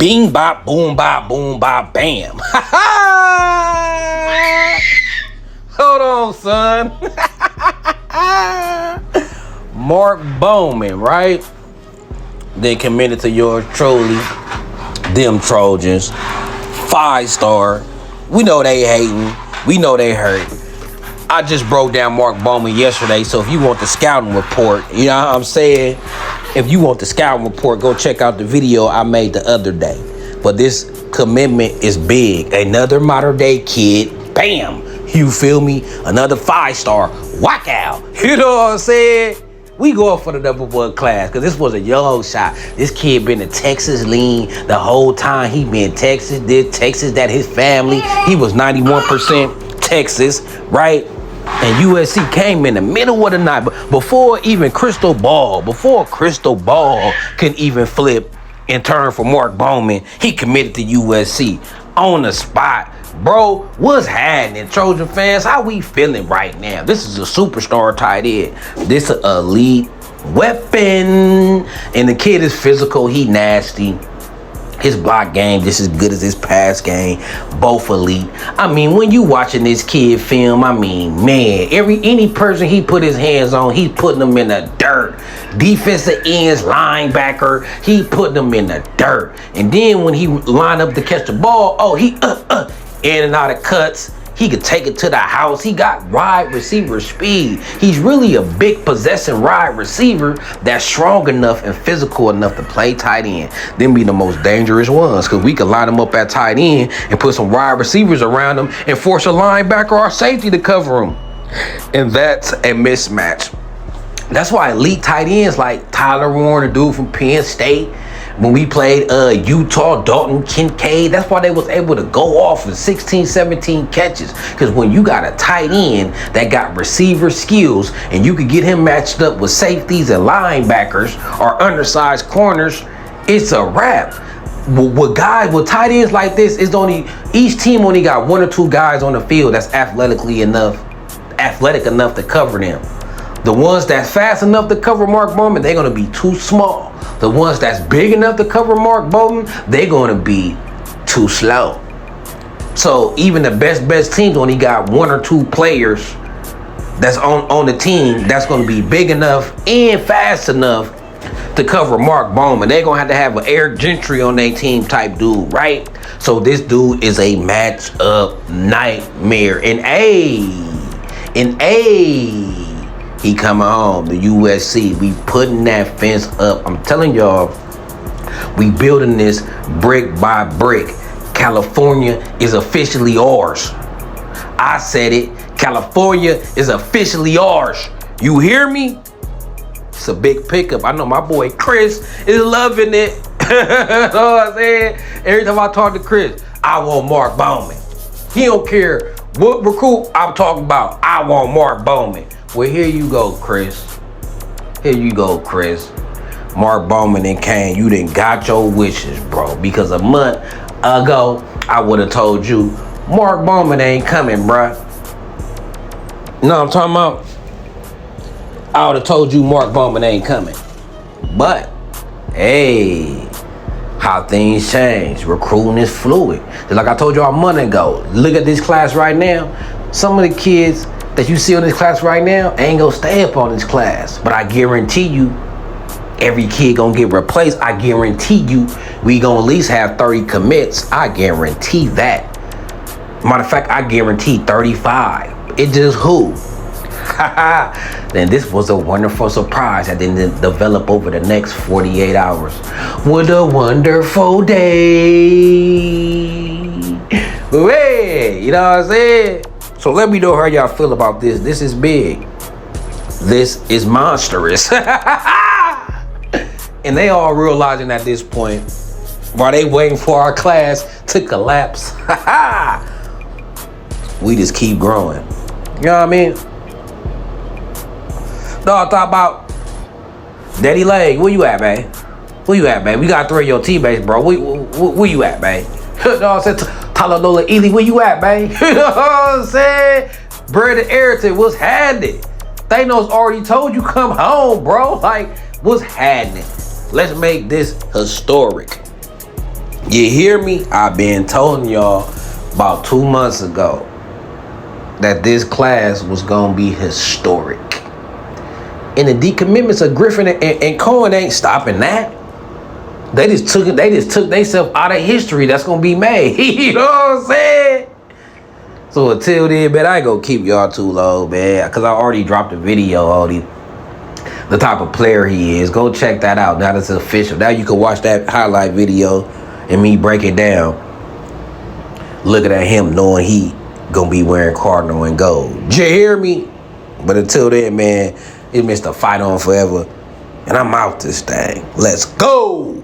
Bing, bop, boom, bam. Hold on, son. Mark Bowman, right? They committed to yours truly. Them Trojans. 5-star. We know they hating. We know they hurt. I just broke down Mark Bowman yesterday, so if you want the scouting report, you know what I'm saying? If you want the scouting report, go check out the video I made the other day. But this commitment is big. Another modern day kid, bam, you feel me? Another 5-star, whack out. You know what I'm saying? We going for the #1 class because this was a young shot. This kid been in Texas lean the whole time. He been Texas, did Texas, that his family. He was 91% Texas, right? And USC came in the middle of the night. But before Crystal Ball can even flip and turn for Mark Bowman, he committed to USC on the spot. Bro, what's happening, Trojan fans? How we feeling right now? This is a superstar tight end. This is an elite weapon. And the kid is physical. He nasty. His block game just as good as his pass game. Both elite. I mean, when you watching this kid film, I mean, man, any person he put his hands on, he putting them in the dirt. Defensive ends, linebacker, he putting them in the dirt. And then when he line up to catch the ball, he in and out of cuts. He could take it to the house. He got wide receiver speed. He's really a big possessing wide receiver that's strong enough and physical enough to play tight end. Them be the most dangerous ones because we can line them up at tight end and put some wide receivers around them and force a linebacker or safety to cover them. And that's a mismatch. That's why elite tight ends like Tyler Warren, a dude from Penn State, when we played Utah, Dalton Kincaid, that's why they was able to go off with 16, 17 catches. Because when you got a tight end that got receiver skills and you could get him matched up with safeties and linebackers or undersized corners, it's a wrap. With tight ends like this, each team only got 1 or 2 guys on the field that's athletic enough to cover them. The ones that's fast enough to cover Mark Bowman, they're going to be too small. The ones that's big enough to cover Mark Bowman, they're going to be too slow. So even the best teams only got 1 or 2 players that's on the team that's going to be big enough and fast enough to cover Mark Bowman. They're going to have an Eric Gentry on their team type dude, right? So this dude is a matchup nightmare. And he coming home, the USC. We putting that fence up. I'm telling y'all, we building this brick by brick. California is officially ours. I said it. California is officially ours. You hear me? It's a big pickup. I know my boy Chris is loving it. You know what I'm saying? Every time I talk to Chris, I want Mark Bowman. He don't care what recruit I'm talking about. I want Mark Bowman. Well, here you go, Chris. Mark Bowman and Kane, you done got your wishes, bro. Because a month ago, I would have told you, Mark Bowman ain't coming, bro. You know what I'm talking about? I would have told you Mark Bowman ain't coming. But, hey, how things change. Recruiting is fluid. Just like I told you a month ago, look at this class right now. Some of the kids that you see on this class right now ain't gonna stay up on this class. But I guarantee you, every kid gonna get replaced. I guarantee you, we gonna at least have 30 commits. I guarantee that. Matter of fact, I guarantee 35. It just who? Then this was a wonderful surprise that didn't develop over the next 48 hours. What a wonderful day. Hey, you know what I'm saying? So let me know how y'all feel about this. This is big. This is monstrous. And they all realizing at this point, while they waiting for our class to collapse, we just keep growing. You know what I mean? Dog, talk about Daddy Leg. Where you at, man? We got 3 of your teammates, bro. Where you at, man? Dog said, Talanola Ely, where you at, man? You know what I'm saying? Brandon Ayrton, what's happening? Thanos already told you come home, bro. Like, what's happening? Let's make this historic. You hear me? I've been telling y'all about 2 months ago that this class was gonna be historic. And the decommitments of Griffin and Cohen ain't stopping that. They just took themselves out of history that's gonna be made. You know what I'm saying? So until then, man, I ain't gonna keep y'all too long, man, because I already dropped a video on the type of player he is. Go check that out. Now that's official. Now you can watch that highlight video and me break it down. Looking at him knowing he gonna be wearing cardinal and gold. Did you hear me? But until then, man, it's Mr. Fight On Forever. And I'm out this thing. Let's go.